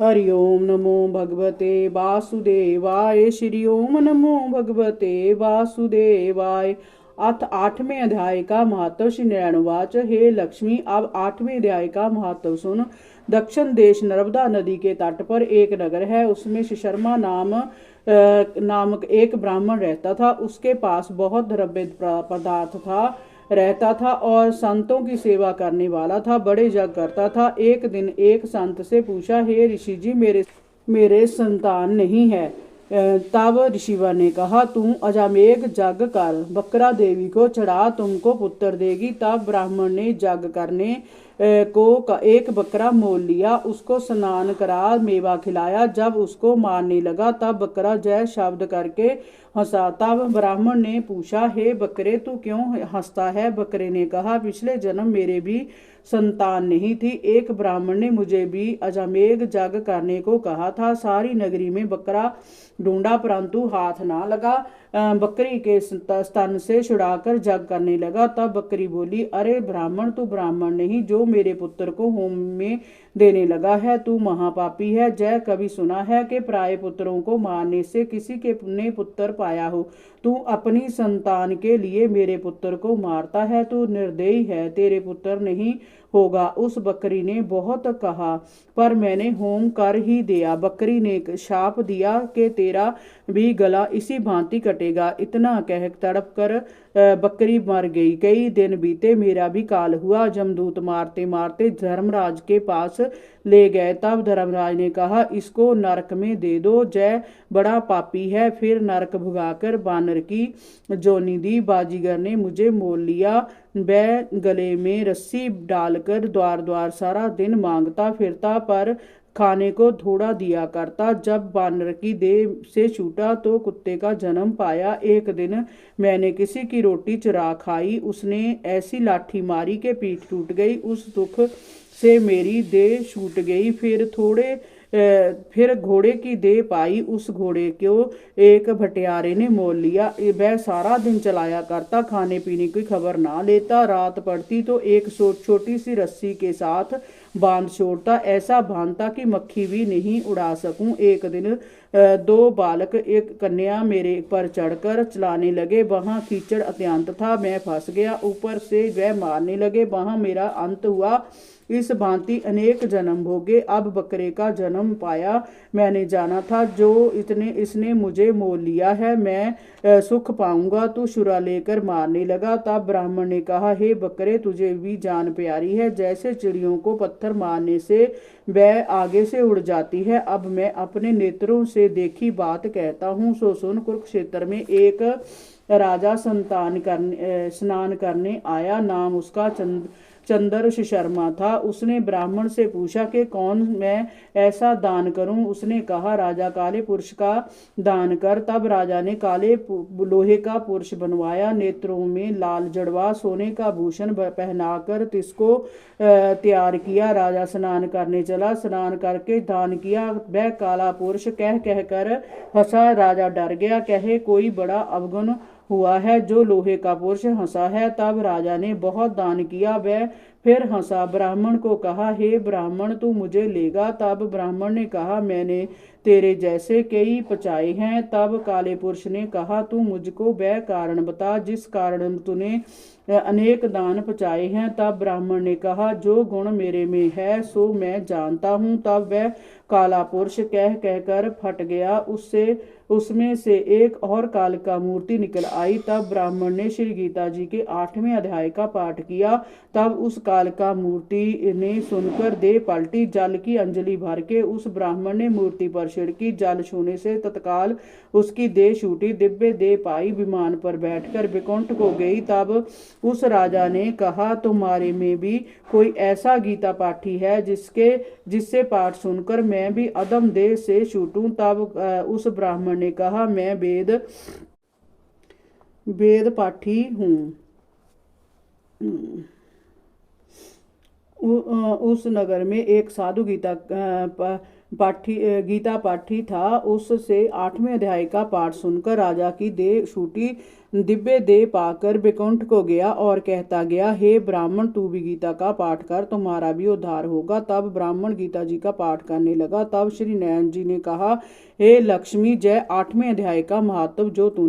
हरि ओम नमो भगवते वासुदेवाय। श्री ओम नमो भगवते वासुदेवाय। अथ 8वें अध्याय का महत्व। श्री नारायणवाच। हे लक्ष्मी, अब 8वें अध्याय का महत्व सुन। दक्षिण देश नर्मदा नदी के तट पर एक नगर है। उसमें सुशर्मा नामक एक ब्राह्मण रहता था। उसके पास बहुत द्रव्य पदार्थ रहता था और संतों की सेवा करने वाला था। बड़े यज्ञ करता था। एक दिन एक संत से पूछा, हे ऋषि जी, मेरे संतान नहीं है। तब ऋषिवर ने कहा, तू अजामेघ यज्ञ कर, बकरा देवी को चढ़ा, तुमको पुत्र देगी। तब ब्राह्मण ने यज्ञ करने को एक बकरा मोल लिया, उसको स्नान करा, मेवा खिलाया। जब उसको मारने लगा तब बकरा जय शब्द करके हंसा। तब ब्राह्मण ने पूछा, हे बकरे, तू क्यों हंसता है? बकरे ने कहा, पिछले जन्म मेरे भी संतान नहीं थी। एक ब्राह्मण ने मुझे भी अजामेघ यज्ञ करने को कहा था। सारी नगरी में बकरा ढूंढा परंतु हाथ ना लगा। बकरी के स्तन से छुड़ाकर यज्ञ करने लगा। तब बकरी बोली, अरे ब्राह्मण, तू ब्राह्मण नहीं जो मेरे पुत्र को होम में देने लगा है, तू महापापी है। जय कभी सुना है कि प्राय पुत्रों को मारने से किसी के ने पुत्र पाया हो, तू अपनी संतान के लिए मेरे पुत्र को मारता है। तू निर्दयी है, तेरे पुत्र नहीं होगा। उस बकरी ने बहुत कहा पर मैंने होम कर ही दिया। बकरी ने शाप दिया कि तेरा भी गला इसी भांति कटेगा। इतना कह तड़प कर बकरी मर गई। कई दिन बीते, मेरा भी काल हुआ। जमदूत मारते मारते धर्मराज के पास ले गए। तब धर्मराज ने कहा, इसको नरक में दे दो, जय बड़ा पापी है। फिर नरक भुगाकर बानर की जोनी दी। बाजीगर ने मुझे मोल लिया। वह गले में रस्सी डालकर द्वार द्वार सारा दिन मांगता फिरता, पर खाने को थोड़ा दिया करता। जब बानर की देह से छूटा तो कुत्ते का जन्म पाया। एक दिन मैंने किसी की रोटी चुरा खाई, उसने ऐसी लाठी मारी कि पीठ टूट गई। उस दुख से मेरी देह छूट गई। फिर घोड़े की देह पाई। उस घोड़े को एक भटियारे ने मोल लिया। वह सारा दिन चलाया करता, खाने पीने की खबर ना लेता। रात पड़ती तो एक छोटी सी रस्सी के साथ बांध छोड़ता, ऐसा बांधता कि मक्खी भी नहीं उड़ा सकूं। एक दिन दो बालक एक कन्या मेरे पर चढ़कर चलाने लगे। वहां कीचड़ अत्यंत था, मैं फंस गया। ऊपर से वह मारने लगे, वहां मेरा अंत हुआ। इस भांति अनेक जन्म भोगे। अब बकरे का जन्म पाया। मैंने जाना था जो इसने मुझे मोल लिया है, मैं सुख पाऊंगा। तू छुरा लेकर मारने लगा। तब ब्राह्मण ने कहा, हे बकरे, तुझे भी जान प्यारी है। जैसे चिड़ियों को पत्थर मारने से वह आगे से उड़ जाती है, अब मैं अपने नेत्रों से देखी बात कहता हूँ, सो सुन। कुरुक्षेत्र में एक राजा स्नान करने आया। नाम उसका चंद्र शर्मा था। उसने ब्राह्मण से पूछा कि कौन मैं ऐसा दान करूं। उसने कहा, राजा काले पुरुष का दान कर। तब राजा ने काले लोहे का पुरुष बनवाया, नेत्रों में लाल जड़वा, सोने का भूषण पहनाकर तिसको तैयार किया। राजा स्नान करने चला। स्नान करके दान किया। वह काला पुरुष कह कह कर हंसा। राजा डर गया, कहे कोई बड़ा अवगुण हुआ है जो लोहे का पुरुष हंसा है। तब राजा ने बहुत दान किया, वह फिर हंसा। ब्राह्मण को कहा, हे ब्राह्मण, तू मुझे लेगा? तब ब्राह्मण ने कहा, मैंने तेरे जैसे कई पचाए हैं। तब काले पुरुष ने कहा, तू मुझको वह कारण बता जिस कारण तूने अनेक दान पचाए हैं। तब ब्राह्मण ने कहा, जो गुण मेरे में है सो मैं जानता हूँ। तब वह काला पुरुष कह कहकर फट गया। उसमें से एक और कालिका मूर्ति निकल आई। तब ब्राह्मण ने श्री गीता जी के 8वें अध्याय का पाठ किया। तब उस कालिका मूर्ति ने सुनकर देह पलटी। जल की अंजलि भर के उस ब्राह्मण ने मूर्ति पर छिड़की। जल छूने से तत्काल उसकी देह छूटी, दिव्य देह पाई, विमान पर बैठकर विकुंठ को गई। तब उस राजा ने कहा, तुम्हारे में भी कोई ऐसा गीता पाठी है जिससे पाठ सुनकर मैं भी अदम देह से छूटूं। तब उस ब्राह्मण ने कहा, मैं वेद पाठी हूँ। उस नगर में एक साधु गीता पाठी था। उससे 8वें अध्याय का पाठ सुनकर राजा की देह छूटी। दिव्य देह पाकर वैकुंठ को गया और कहता गया, हे ब्राह्मण, तू भी गीता का पाठ कर, तुम्हारा भी उद्धार होगा। तब ब्राह्मण गीता जी का पाठ करने लगा। तब श्री नयन जी ने कहा, हे लक्ष्मी जय, 8वें अध्याय का महत्व जो तूने